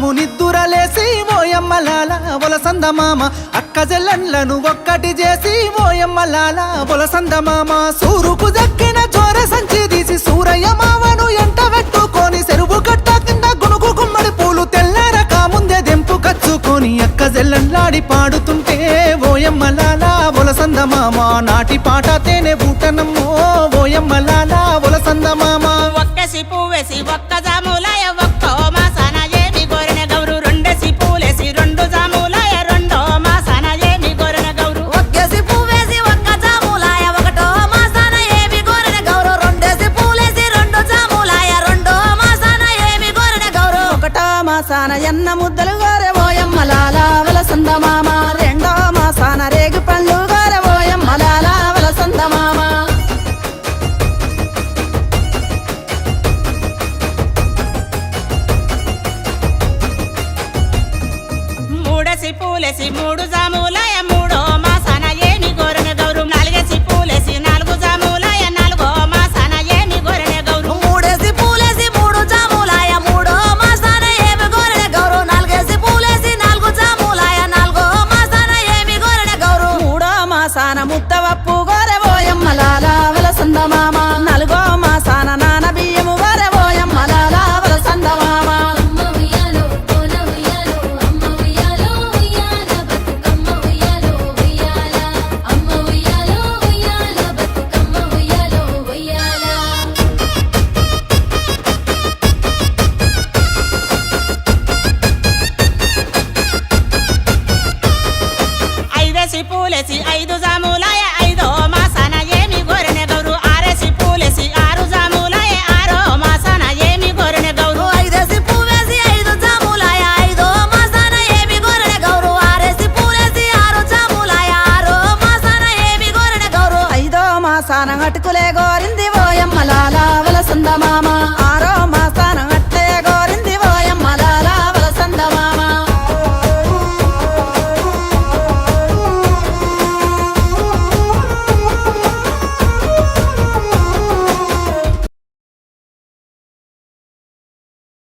జాము నిద్దురలేసి ఓయమ్మలాల వలసంద మామ అక్క జెల్లన్లను ఒక్కటి చేసి ఓయమ్మలాల వలసంద మామ సూరుకు దక్కిన చోర సంచి తీసి సూరయ్య మామను ఎంట పెట్టుకొని చెరువు కట్ట కింద గునుగు గుమ్మడి పూలు తెల్లరక ముందే దెంపు కచ్చుకొని అక్క జెల్లన్లాడి పాడుతుంటే ఓయమ్మలాల వలసంద మామ నాటి పాట తేనె బూటనమ్మో ఓయమ్మలాల వలసంద మామ ఒక్కసి పువ్వేసి ఒక్క జాములాయ ఒక్కో మాసాన ఏమి గోరిన గౌరు రెండేసి పూలేసి రెండు జాములాయ రెండో మాసాన ఏమి గోరిన గౌరు ఒక్కేసి పువ్వేసి ఒక్క జాములాయ ఒకటో మాసాన ఏమి గోరిన గౌరు రెండేసి పూలేసి రెండు జాములాయ రెండో మాసాన ఏమి గోరిన గౌరు ఒకటో మాసాన ఎన్న ముద్దలు గోరె ఓయమ్మలాల వలసంద మామ రెండో మాసాన రేగు పండ్లు గోరె ఓయమ్మలాల వలసంద మామ మూడేసి పూలేసి మూడు జాములాయ మూడో మాసాన ఏమి గోరిన గౌరు నాలుగేసి పూలేసి నాలుగు జాములాయ నాలుగో మాసాన ఏమి గోరిన గౌరు మూడేసి పూలేసి మూడు జాములాయ మూడో మాసాన ఏమి గోరిన గౌరు నాలుగేసి పూలేసి నాలుగు జాములాయ నాలుగో మాసాన ఏమి గోరిన గౌరు మూడో మాసాన ముద్దవప్పు గోరె ఓయమ్మలాల వలసంద మామ నాలుగో మాసాన నాన బియ్యము గోరె ఓయమ్మలాల వలసంద మామ అమ్మ ఉయ్యాలో కోన ఉయ్యాలో అమ్మ ఉయ్యాలో ఉయ్యాల బతుకమ్మ ఉయ్యాలో ఉయ్యాల అమ్మ ఉయ్యాలో ఉయ్యాల బతుకమ్మ ఉయ్యాలో ఉయ్యాల ఐదేసి పూలేసి ఐదు జాములాయ ఐదో మాసాన ఏమి గోరిన గౌరు ఆరేసి పూలేసి ఆరు జాములాయ ఆరో మాసాన ఏమి గోరిన గౌరు ఐదేసి పువ్వేసి ఐదు జాములాయ ఐదో మాసాన ఏమి గోరిన గౌరు ఆరేసి పూలేసి ఆరు జాములాయ ఆరో మాసాన ఏమి గోరిన గౌరు ఐదో మాసాన అటుకులే గోరింది ఓయమ్మలాల వలసంద మామ ఆరో మాసాన